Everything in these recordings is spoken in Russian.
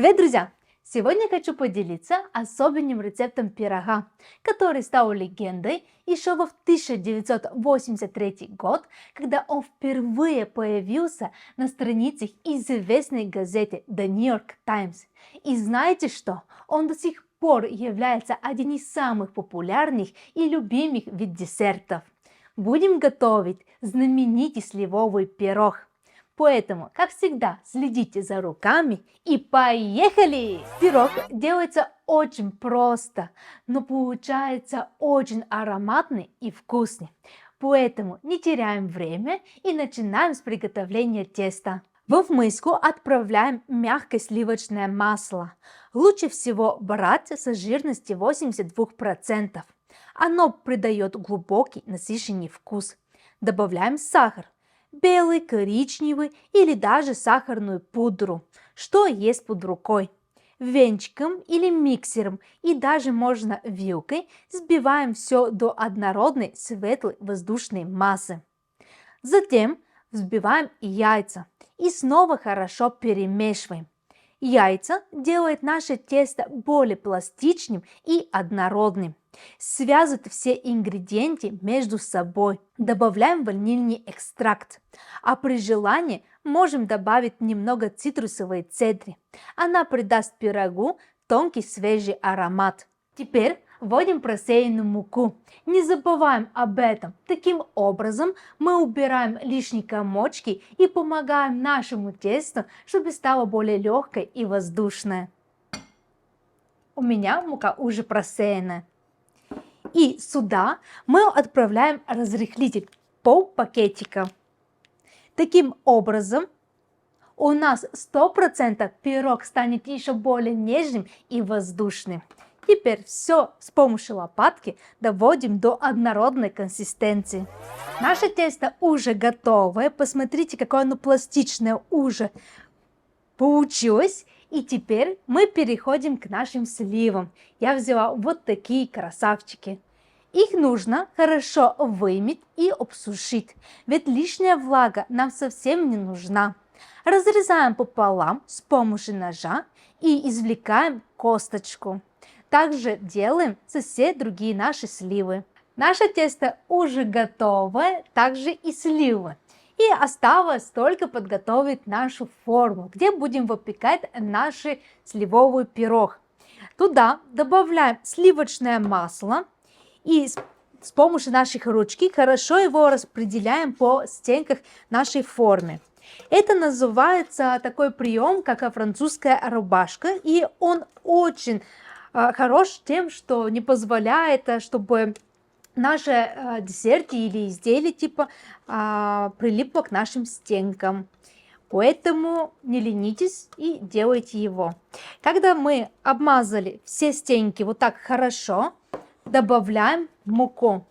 Привет, друзья! Сегодня хочу поделиться особенным рецептом пирога, который стал легендой еще в 1983 год, когда он впервые появился на страницах известной газеты The New York Times. И знаете что? Он до сих пор является одним из самых популярных и любимых вид десертов. Будем готовить знаменитый сливовый пирог. Поэтому, как всегда, следите за руками и поехали! Пирог делается очень просто, но получается очень ароматный и вкусный. Поэтому не теряем время и начинаем с приготовления теста. В миску отправляем мягкое сливочное масло. Лучше всего брать со жирностью 82%. Оно придает глубокий насыщенный вкус. Добавляем сахар. Белый, коричневый или даже сахарную пудру, что есть под рукой. Венчиком или миксером и даже можно вилкой взбиваем все до однородной светлой воздушной массы. Затем взбиваем яйца и снова хорошо перемешиваем. Яйца делают наше тесто более пластичным и однородным. Связывают все ингредиенты между собой. Добавляем ванильный экстракт. А при желании можем добавить немного цитрусовой цедры. Она придаст пирогу тонкий свежий аромат. Теперь вводим просеянную муку. Не забываем об этом. Таким образом мы убираем лишние комочки и помогаем нашему тесту, чтобы стало более легкое и воздушное. У меня мука уже просеянная. И сюда мы отправляем разрыхлитель пол пакетика. Таким образом у нас 100% пирог станет еще более нежным и воздушным. Теперь все с помощью лопатки доводим до однородной консистенции. Наше тесто уже готовое. Посмотрите, какое оно пластичное уже получилось. И теперь мы переходим к нашим сливам. Я взяла вот такие красавчики. Их нужно хорошо вымыть и обсушить, ведь лишняя влага нам совсем не нужна. Разрезаем пополам с помощью ножа и извлекаем косточку. Также делаем со все другие наши сливы. Наше тесто уже готово, также и сливы. И осталось только подготовить нашу форму, где будем выпекать наш сливовый пирог. Туда добавляем сливочное масло и с помощью наших ручки хорошо его распределяем по стенках нашей формы. Это называется такой прием, как французская рубашка, и он очень хорош тем, что не позволяет, чтобы наши десерты или изделия прилипло к нашим стенкам. Поэтому не ленитесь и делайте его. Когда мы обмазали все стенки вот так хорошо, добавляем муку.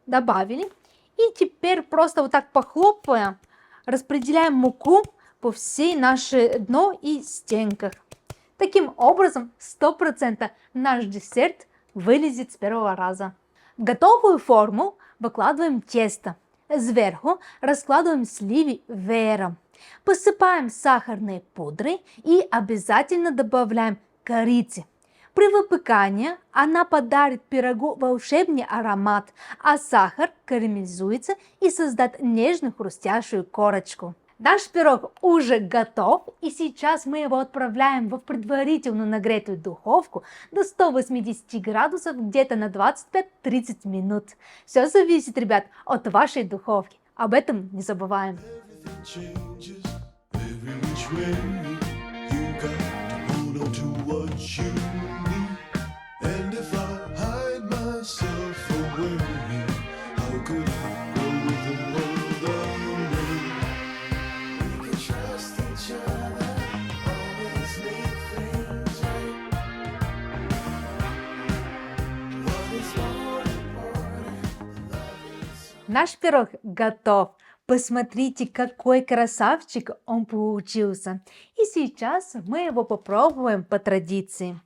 Добавили. И теперь просто вот так похлопывая, распределяем муку по всей нашей дно и стенках. Таким образом 100% наш десерт вылезет с первого раза. В готовую форму выкладываем тесто. Сверху раскладываем сливы веером. Посыпаем сахарной пудрой и обязательно добавляем корицы. При выпекании она подарит пирогу волшебный аромат, а сахар карамелизуется и создаст нежную хрустящую корочку. Наш пирог уже готов, и сейчас мы его отправляем в предварительно нагретую духовку до 180 градусов где-то на 25-30 минут. Все зависит, ребят, от вашей духовки. Об этом не забываем. Наш пирог готов. Посмотрите, какой красавчик он получился. И сейчас мы его попробуем по традиции.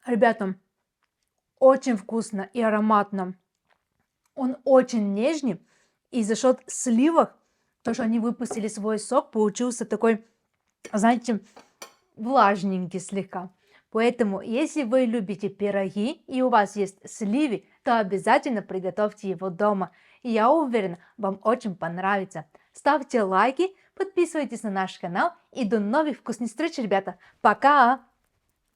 Ребята, очень вкусно и ароматно. Он очень нежный, и за счет сливок, то, что они выпустили свой сок, получился такой, знаете, влажненький слегка. Поэтому, если вы любите пироги и у вас есть сливы, то обязательно приготовьте его дома. И я уверена, вам очень понравится. Ставьте лайки, подписывайтесь на наш канал и до новых вкусных встреч, ребята. Пока!